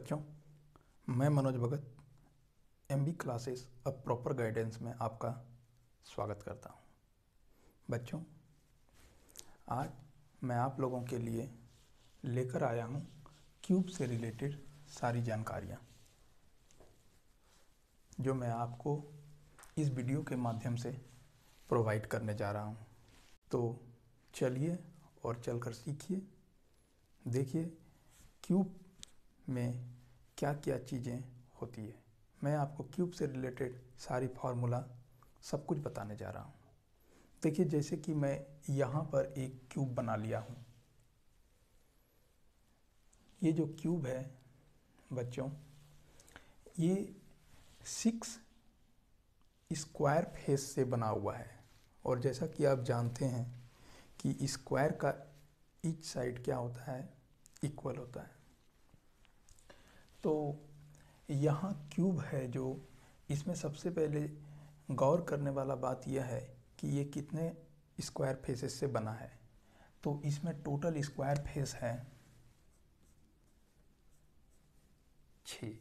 बच्चों, मैं मनोज भगत MB classes अब प्रॉपर गाइडेंस में आपका स्वागत करता हूं। बच्चों, आज मैं आप लोगों के लिए लेकर आया हूं क्यूब से रिलेटेड सारी जानकारियां जो मैं आपको इस वीडियो के माध्यम से प्रोवाइड करने जा रहा हूं। तो चलिए और चलकर सीखिए। देखिए क्यूब में क्या क्या चीज़ें होती है। मैं आपको क्यूब से रिलेटेड सारी फार्मूला सब कुछ बताने जा रहा हूँ। देखिए, जैसे कि मैं यहाँ पर एक क्यूब बना लिया हूँ। ये जो क्यूब है बच्चों, ये 6 स्क्वायर फेस से बना हुआ है। और जैसा कि आप जानते हैं कि स्क्वायर का ईच साइड क्या होता है, इक्वल होता है। तो यहाँ क्यूब है जो इसमें सबसे पहले गौर करने वाला बात यह है कि ये कितने स्क्वायर फेसेस से बना है। तो इसमें टोटल स्क्वायर फेस है 6।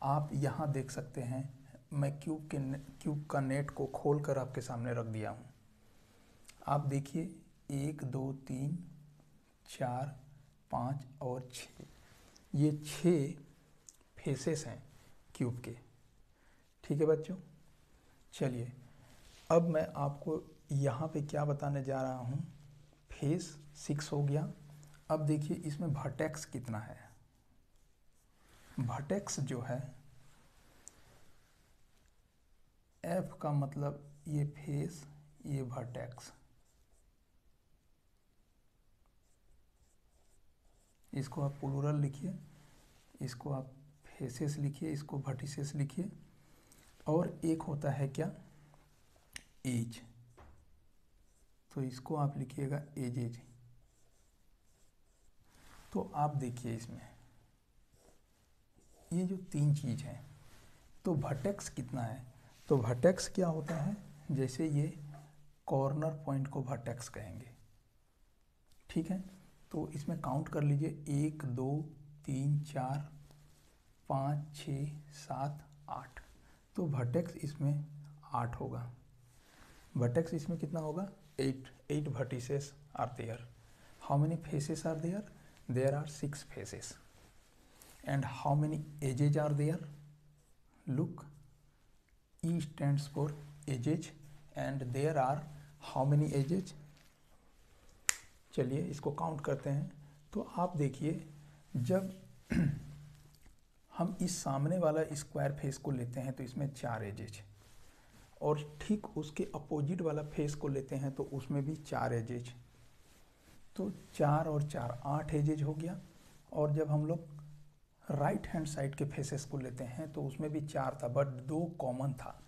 आप यहाँ देख सकते हैं, मैं क्यूब का नेट को खोलकर आपके सामने रख दिया हूँ। आप देखिए 1 2 3 4 5 और 6, ये 6 फेसेस हैं क्यूब के। ठीक है बच्चों, चलिए अब मैं आपको यहाँ पे क्या बताने जा रहा हूँ। फेस 6 हो गया। अब देखिए इसमें वर्टेक्स कितना है। वर्टेक्स जो है, F का मतलब ये फेस, ये वर्टेक्स, इसको आप प्लूरल लिखिए, इसको आप फेसेस लिखिए, इसको वर्टिसेस लिखिए। और एक होता है क्या, एज, तो इसको आप लिखिएगा एजेज। तो आप देखिए इसमें ये जो 3 चीज़ है, तो वर्टेक्स कितना है। तो वर्टेक्स क्या होता है, जैसे ये कॉर्नर पॉइंट को वर्टेक्स कहेंगे। ठीक है, तो इसमें काउंट कर लीजिए 1 2 3 4 5 6 7 8। तो वर्टेक्स इसमें 8 होगा। वर्टेक्स इसमें कितना होगा, 8 vertices are there. How many faces are there, there are 6 faces. And how many edges are there, look, E stands for edges and there are how many edges। चलिए इसको काउंट करते हैं। तो आप देखिए, जब हम इस सामने वाला स्क्वायर फेस को लेते हैं तो इसमें 4 एजेज, और ठीक उसके अपोजिट वाला फेस को लेते हैं तो उसमें भी 4 एजेज। तो 4 और 4 8 एजेज हो गया। और जब हम लोग राइट हैंड साइड के फेसेस को लेते हैं तो उसमें भी 4 था, बट 2 कॉमन था।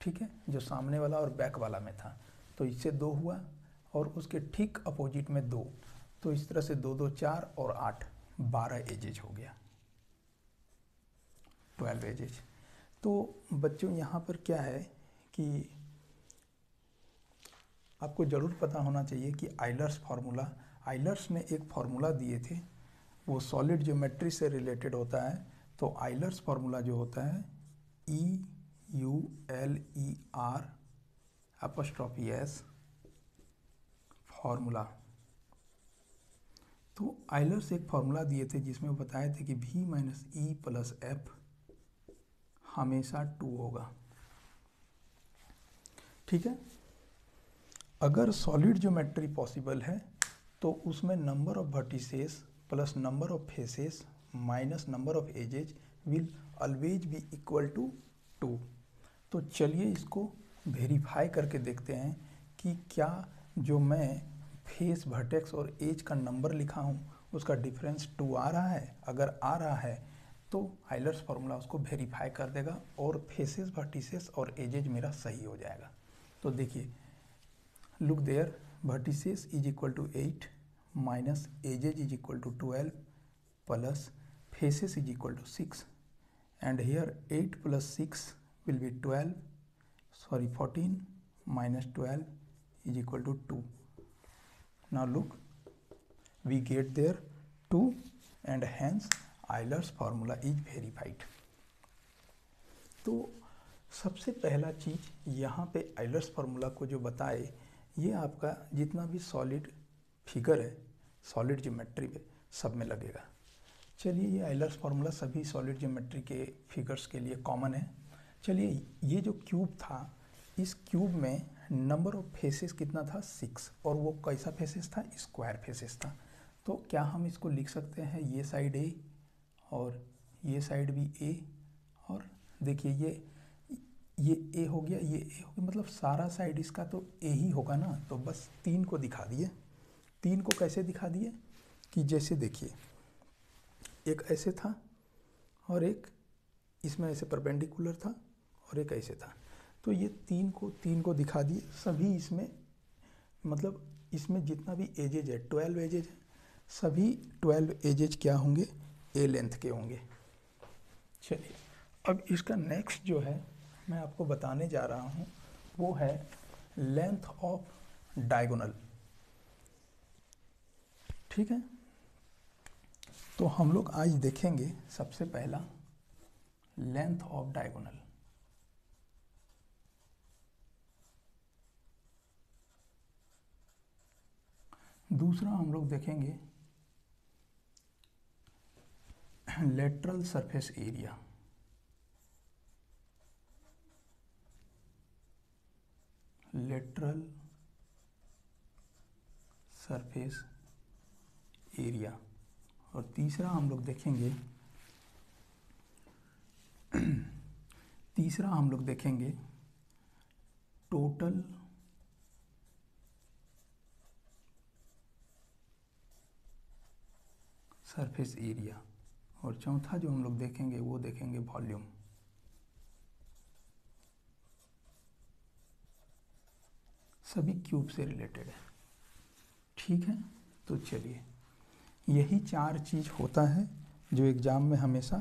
ठीक है, जो सामने वाला और बैक वाला में था, तो इससे 2 हुआ, और उसके ठीक अपोजिट में 2। तो इस तरह से 2 2 4 और 8 12 एजेज हो गया, 12 एजेज। तो बच्चों यहाँ पर क्या है कि आपको ज़रूर पता होना चाहिए कि आइलर्स फार्मूला, आइलर्स ने एक फार्मूला दिए थे, वो सॉलिड ज्योमेट्री से रिलेटेड होता है। तो आइलर्स फार्मूला जो होता है EULER' फार्मूला। तो आइलर्स एक फार्मूला दिए थे जिसमें वो बताए थे कि V - E + F हमेशा 2 होगा। ठीक है, अगर सॉलिड ज्योमेट्री पॉसिबल है तो उसमें number of vertices plus number of faces minus number of edges will always be equal to 2। तो चलिए इसको वेरीफाई करके देखते हैं कि क्या जो मैं फेस, वर्टेक्स और एज का नंबर लिखा हूँ उसका डिफरेंस 2 आ रहा है। अगर आ रहा है तो आइलर्स फार्मूला उसको वेरीफाई कर देगा और फेसेस, वर्टिसेस और एजेज मेरा सही हो जाएगा। तो देखिए, look there, vertices is equal to 8 minus edges is equal to 12 plus faces is equal to 6, and here 8 + 6 will be 14 minus 12 is equal to 2. Now look, we get there 2, and hence Euler's formula is verified. तो सबसे पहला चीज़ यहाँ पे Euler's formula को जो बताए, ये आपका जितना भी सॉलिड फिगर है, सॉलिड ज्योमेट्री पे सब में लगेगा। चलिए, ये आयलर्स फार्मूला सभी सॉलिड ज्योमेट्री के फिगर्स के लिए कॉमन है। चलिए, ये जो क्यूब था, इस क्यूब में नंबर ऑफ फेसेस कितना था? 6, और वो कैसा फेसेस था? स्क्वायर फेसेस था। तो क्या हम इसको लिख सकते हैं, ये साइड ए और ये साइड भी ए, और देखिए ये ए हो गया, ये ए हो गया, मतलब सारा साइड इसका तो ए ही होगा ना। तो बस 3 को दिखा दिए। 3 को कैसे दिखा दिए कि जैसे देखिए, एक ऐसे था और एक इसमें ऐसे परपेंडिकुलर था और एक ऐसे था। तो ये 3 को दिखा दिए। सभी इसमें, मतलब इसमें जितना भी एजेज है, 12 एजेज है, सभी 12 एजेज क्या होंगे? ए लेंथ के होंगे। चलिए, अब इसका नेक्स्ट जो है मैं आपको बताने जा रहा हूँ, वो है लेंथ ऑफ डायगोनल। ठीक है, तो हम लोग आज देखेंगे सबसे पहला लेंथ ऑफ डायगोनल। दूसरा हम लोग देखेंगे lateral surface area. Lateral surface area. और तीसरा हम लोग देखेंगे टोटल सरफेस एरिया। और चौथा जो हम लोग देखेंगे वो देखेंगे वॉल्यूम। सभी क्यूब से रिलेटेड है। ठीक है, तो चलिए, यही 4 चीज़ होता है जो एग्ज़ाम में हमेशा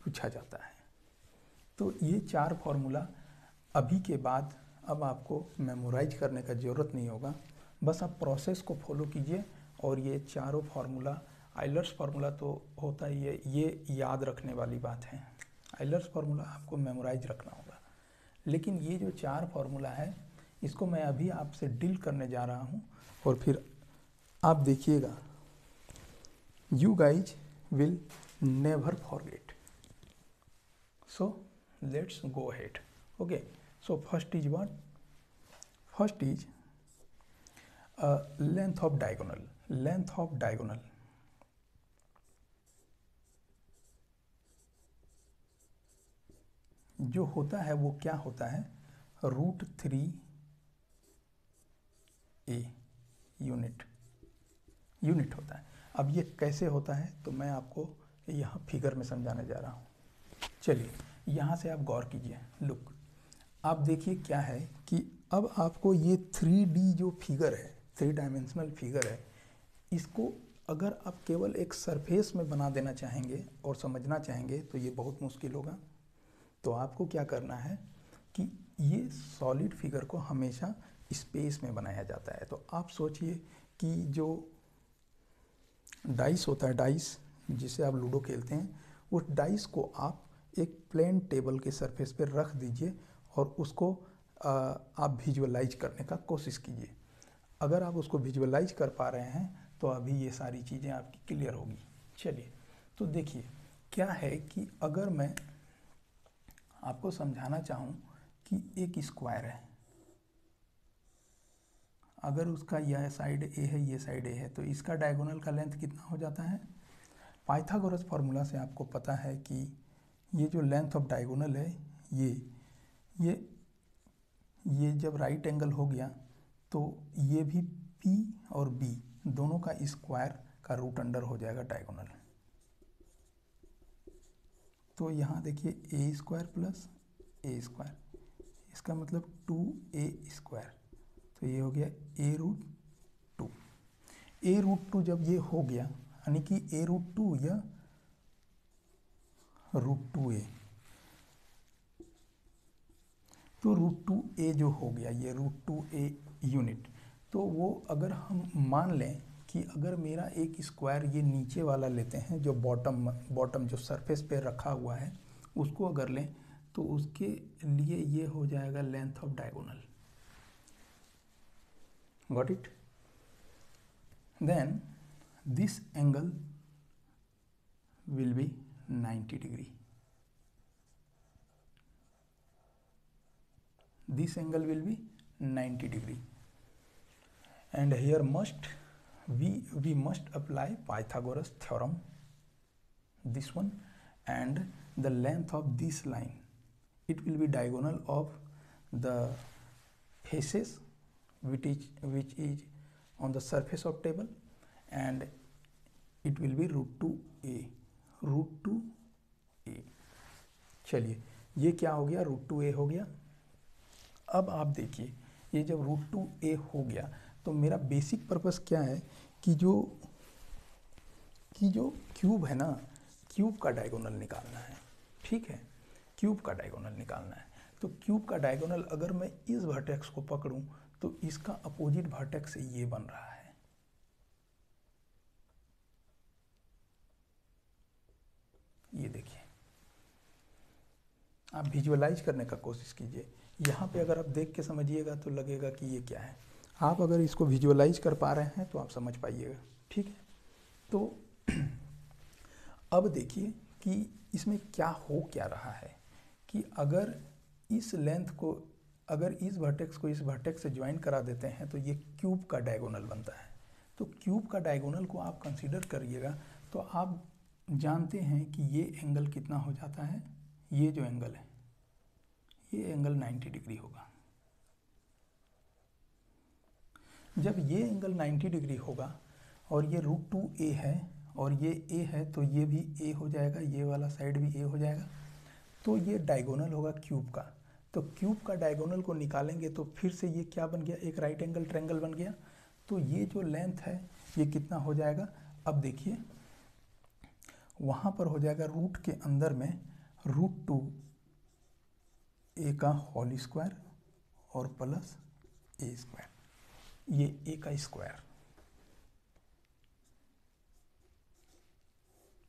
पूछा जाता है। तो ये 4 फॉर्मूला अभी के बाद अब आपको मेमोराइज करने का ज़रूरत नहीं होगा, बस आप प्रोसेस को फॉलो कीजिए। और ये चारों फार्मूला, आयलर्स फार्मूला तो होता ही है, ये याद रखने वाली बात है। आयलर्स फार्मूला आपको मेमोराइज रखना होगा, लेकिन ये जो 4 फार्मूला है, इसको मैं अभी आपसे डील करने जा रहा हूँ, और फिर आप देखिएगा, you guys will never forget. So let's go ahead. Okay, so first is what? First is length of diagonal. Length of diagonal. जो होता है वो क्या होता है? √3a यूनिट होता है। अब ये कैसे होता है तो मैं आपको यहाँ फिगर में समझाने जा रहा हूँ। चलिए, यहाँ से आप गौर कीजिए। लुक, आप देखिए क्या है कि अब आपको ये 3D जो फिगर है, 3 डायमेंशनल फिगर है, इसको अगर आप केवल एक सरफेस में बना देना चाहेंगे और समझना चाहेंगे तो ये बहुत मुश्किल होगा। तो आपको क्या करना है कि ये सॉलिड फिगर को हमेशा स्पेस में बनाया जाता है। तो आप सोचिए कि जो डाइस होता है, डाइस जिसे आप लूडो खेलते हैं, उस डाइस को आप एक प्लेन टेबल के सरफेस पर रख दीजिए और उसको आप विजुअलाइज करने का कोशिश कीजिए। अगर आप उसको विजुअलाइज कर पा रहे हैं तो अभी ये सारी चीज़ें आपकी क्लियर होगी। चलिए, तो देखिए क्या है कि अगर मैं आपको समझाना चाहूँ कि एक स्क्वायर है, अगर उसका यह साइड ए है, ये साइड ए है, तो इसका डायगोनल का लेंथ कितना हो जाता है? पाइथागोरस फार्मूला से आपको पता है कि ये जो लेंथ ऑफ डायगोनल है, ये जब राइट एंगल हो गया तो ये भी P और B दोनों का स्क्वायर का रूट अंडर हो जाएगा डायगोनल। तो यहाँ देखिए a² + a², इसका मतलब 2a²। तो ये हो गया a√2। a√2 जब ये हो गया, यानी कि a√2 या √2a, तो √2a जो हो गया, ये √2a यूनिट, तो वो अगर हम मान लें कि अगर मेरा एक स्क्वायर ये नीचे वाला लेते हैं जो बॉटम जो सरफेस पे रखा हुआ है उसको अगर लें तो उसके लिए ये हो जाएगा length of diagonal. Got it? Then this angle will be 90 degree. This angle will be 90 degree. And here we must apply Pythagoras theorem, this one, and the length of this line, it will be diagonal of the faces which is on the surface of table, and it will be √2a. √2a. चलिए ये क्या हो गया, √2a हो गया. अब आप देखिए ये जब √2a हो गया तो मेरा बेसिक पर्पस क्या है कि जो क्यूब है ना, क्यूब का डायगोनल निकालना है. ठीक है, क्यूब का डायगोनल निकालना है. तो क्यूब का डायगोनल अगर मैं इस वर्टेक्स को पकड़ूं तो इसका अपोजिट वर्टेक्स ये बन रहा है. ये देखिए, आप विजुअलाइज करने का कोशिश कीजिए. यहाँ पे अगर आप देख के समझिएगा तो लगेगा कि ये क्या है. आप अगर इसको विजुअलाइज कर पा रहे हैं तो आप समझ पाइएगा. ठीक है, तो अब देखिए कि इसमें क्या रहा है कि अगर इस लेंथ को, अगर इस वर्टेक्स को इस वर्टेक्स से ज्वाइन करा देते हैं तो ये क्यूब का डायगोनल बनता है. तो क्यूब का डायगोनल को आप कंसीडर करिएगा तो आप जानते हैं कि ये एंगल कितना हो जाता है. ये जो एंगल है ये एंगल 90 डिग्री होगा. जब ये एंगल 90 डिग्री होगा और ये √2a है और ये a है तो ये भी a हो जाएगा, ये वाला साइड भी a हो जाएगा. तो ये डायगोनल होगा क्यूब का. तो क्यूब का डायगोनल को निकालेंगे तो फिर से ये क्या बन गया, एक राइट एंगल ट्रायंगल बन गया. तो ये जो लेंथ है ये कितना हो जाएगा. अब देखिए वहाँ पर हो जाएगा रूट के अंदर में √2a का होल स्क्वायर और प्लस a स्क्वायर, ये a का स्क्वायर.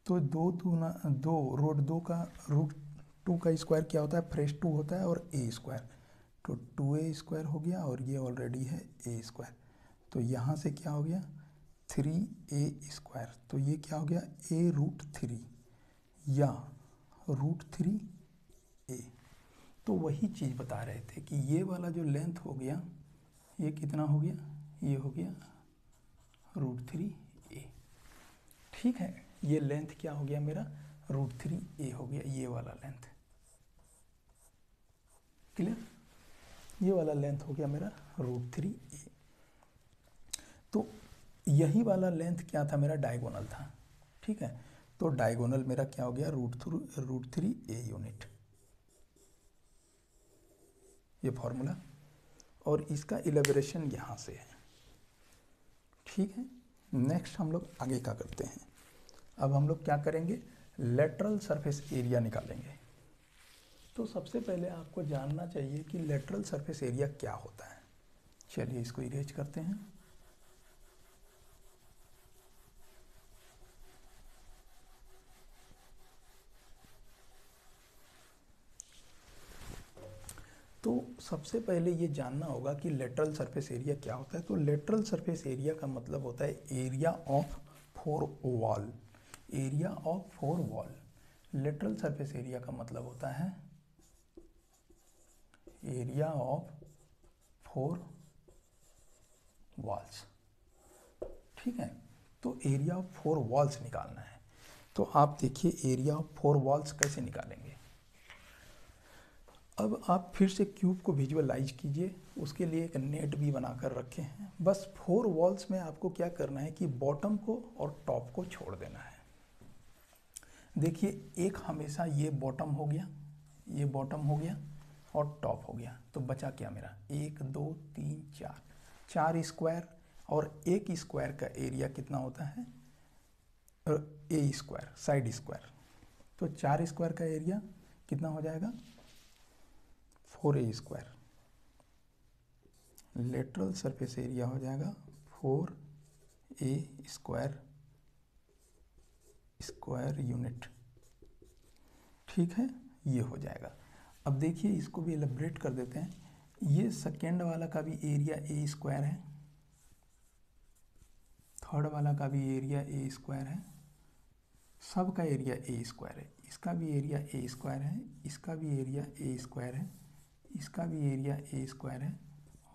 तो √2 का √2 का स्क्वायर क्या होता है, फ्रेश 2 होता है और a स्क्वायर. तो 2a स्क्वायर हो गया और ये ऑलरेडी है a स्क्वायर. तो यहाँ से क्या हो गया 3a स्क्वायर. तो ये क्या हो गया a√3 या √3a. तो वही चीज़ बता रहे थे कि ये वाला जो लेंथ हो गया ये कितना हो गया, ये हो गया √3a. ठीक है, ये लेंथ क्या हो गया मेरा √3a हो गया, ये वाला लेंथ. क्लियर, ये वाला लेंथ हो गया मेरा √3a. तो यही वाला लेंथ क्या था मेरा, डायगोनल था. ठीक है, तो डायगोनल मेरा क्या हो गया √3a यूनिट. ये फॉर्मूला और इसका इलेबोरेशन यहाँ से है. ठीक है, नेक्स्ट हम लोग आगे क्या करते हैं. अब हम लोग क्या करेंगे, लेटरल सरफेस एरिया निकालेंगे. तो सबसे पहले आपको जानना चाहिए कि लेटरल सरफेस एरिया क्या होता है. चलिए इसको इरेज करते हैं. तो सबसे पहले ये जानना होगा कि लेटरल सरफेस एरिया क्या होता है. तो लेटरल सरफेस एरिया का मतलब होता है area of 4 wall. Area of 4 wall. Lateral surface area का मतलब होता है एरिया ऑफ 4 वॉल्स. ठीक है, तो एरिया ऑफ 4 वॉल्स निकालना है. तो आप देखिए एरिया ऑफ 4 वॉल्स कैसे निकालेंगे. अब आप फिर से क्यूब को विजुअलाइज कीजिए. उसके लिए एक नेट भी बनाकर रखे हैं. बस 4 वॉल्स में आपको क्या करना है कि बॉटम को और टॉप को छोड़ देना है. देखिए एक हमेशा ये बॉटम हो गया, ये बॉटम हो गया और टॉप हो गया. तो बचा क्या मेरा 1 2 3 4 स्क्वायर. और एक स्क्वायर का एरिया कितना होता है a स्क्वायर, साइड स्क्वायर. तो 4 स्क्वायर का एरिया कितना हो जाएगा 4a square. Lateral surface area हो जाएगा 4a ए स्क्वायर यूनिट। ठीक है, ये हो जाएगा। अब देखिए इसको भी एलिब्रेट कर देते हैं। ये सेकेंड वाला का भी एरिया ए स्क्वायर है, थर्ड वाला का भी एरिया ए स्क्वायर है, सब का एरिया ए स्क्वायर है। इसका भी एरिया ए स्क्वायर है, इसका भी एरिया ए स्क्वायर है, इसका भी एरिया ए स्क्वायर है,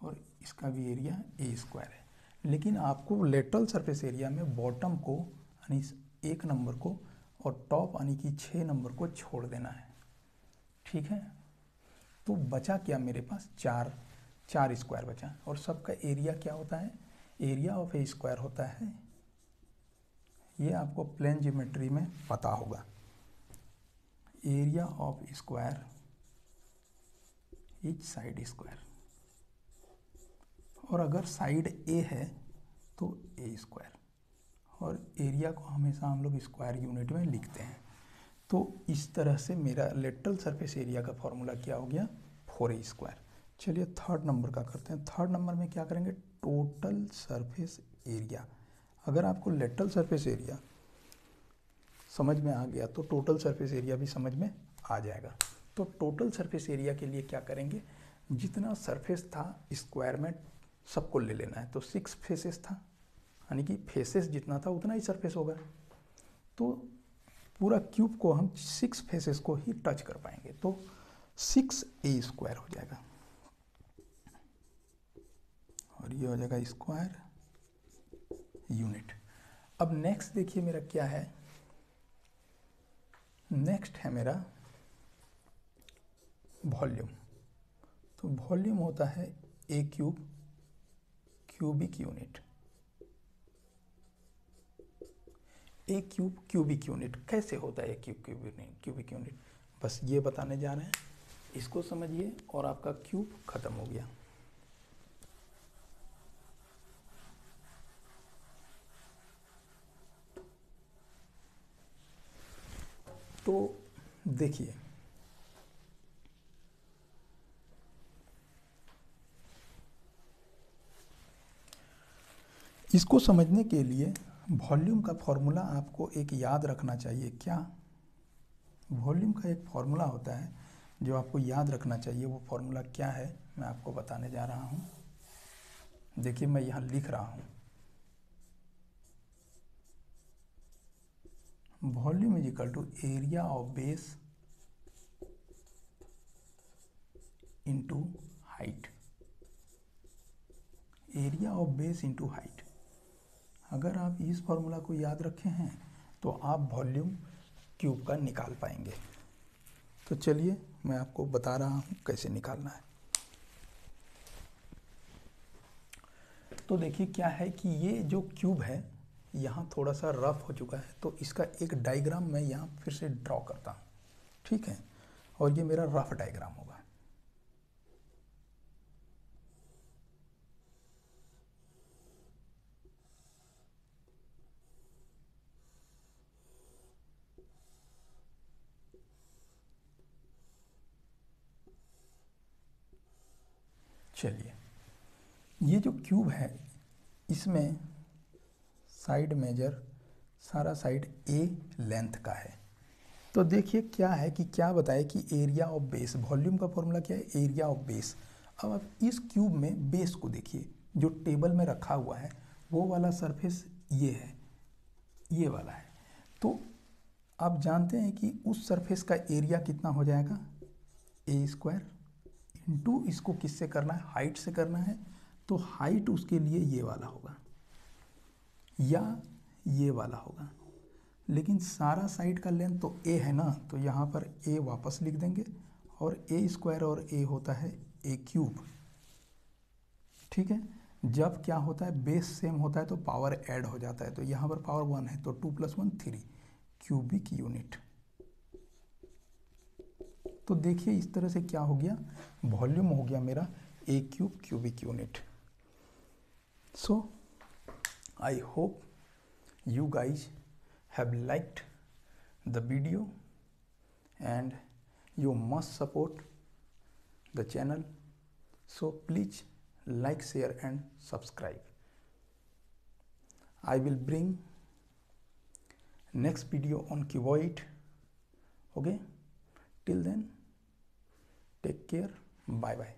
और इसका भी एरिया ए स्क्वायर है। लेकिन आपको लेटरल सरफेस एरिया में बॉटम को यानी 1 नंबर को और टॉप यानी कि 6 नंबर को छोड़ देना है। ठीक है, तो बचा क्या मेरे पास, 4 स्क्वायर बचा। और सबका एरिया क्या होता है, एरिया ऑफ ए स्क्वायर होता है, ये आपको प्लेन ज्योमेट्री में पता होगा, area of square each side square. और अगर साइड ए है तो ए स्क्वायर, और एरिया को हमेशा हम लोग स्क्वायर यूनिट में लिखते हैं। तो इस तरह से मेरा लेटरल सरफेस एरिया का फॉर्मूला क्या हो गया, 4a स्क्वायर। चलिए थर्ड नंबर का करते हैं। थर्ड नंबर में क्या करेंगे, टोटल सरफेस एरिया। अगर आपको लेटरल सरफेस एरिया समझ में आ गया तो टोटल सरफेस एरिया भी समझ में आ जाएगा। तो टोटल सरफेस एरिया के लिए क्या करेंगे, जितना सरफेस था स्क्वायर में सबको ले लेना है। तो 6 फेसेस था, यानी कि फेसेस जितना था उतना ही सरफेस होगा। तो पूरा क्यूब को हम 6 फेसेस को ही टच कर पाएंगे, तो 6a स्क्वायर हो जाएगा, और ये हो जाएगा स्क्वायर यूनिट। अब नेक्स्ट देखिए मेरा क्या है, नेक्स्ट है मेरा वॉल्यूम। तो वॉल्यूम होता है ए क्यूब क्यूबिक यूनिट। ए क्यूब क्यूबिक यूनिट कैसे होता है, ए क्यूब क्यूबिक यूनिट, बस ये बताने जा रहे हैं। इसको समझिए और आपका क्यूब खत्म हो गया। तो देखिए इसको समझने के लिए वॉल्यूम का फॉर्मूला आपको एक याद रखना चाहिए। क्या, वॉल्यूम का एक फॉर्मूला होता है जो आपको याद रखना चाहिए। वो फॉर्मूला क्या है मैं आपको बताने जा रहा हूँ। देखिए मैं यहाँ लिख रहा हूँ, volume is equal to area of base into height. Area of base into height. अगर आप इस फॉर्मूला को याद रखे हैं तो आप वॉल्यूम क्यूब का निकाल पाएंगे। तो चलिए मैं आपको बता रहा हूँ कैसे निकालना है। तो देखिए क्या है कि ये जो क्यूब है यहाँ थोड़ा सा रफ हो चुका है, तो इसका एक डायग्राम मैं यहाँ फिर से ड्रॉ करता हूँ। ठीक है, और ये मेरा रफ डायग्राम होगा। चलिए ये जो क्यूब है इसमें साइड मेजर सारा साइड ए लेंथ का है। तो देखिए क्या है कि क्या बताए कि एरिया ऑफ बेस, वॉल्यूम का फॉर्मूला क्या है, एरिया ऑफ बेस। अब आप इस क्यूब में बेस को देखिए, जो टेबल में रखा हुआ है वो वाला सरफेस ये है, ये वाला है। तो आप जानते हैं कि उस सरफेस का एरिया कितना हो जाएगा, ए स्क्वायर इंटू इसको किससे करना है, हाइट से करना है। तो हाइट उसके लिए ये वाला होगा या ये वाला होगा, लेकिन सारा साइड का लेंथ तो ए है ना, तो यहाँ पर ए वापस लिख देंगे। और ए स्क्वायर और ए होता है ए क्यूब। ठीक है, जब क्या होता है बेस सेम होता है तो पावर ऐड हो जाता है। तो यहाँ पर पावर 1 है तो 2 + 1 3 क्यूबिक यूनिट। तो देखिए इस तरह से क्या हो गया, वॉल्यूम हो गया मेरा a cube cubic unit. So I hope you guys have liked the video and you must support the channel, so please like, share and subscribe. I will bring next video on cuboid. Okay, till then, take care, bye bye.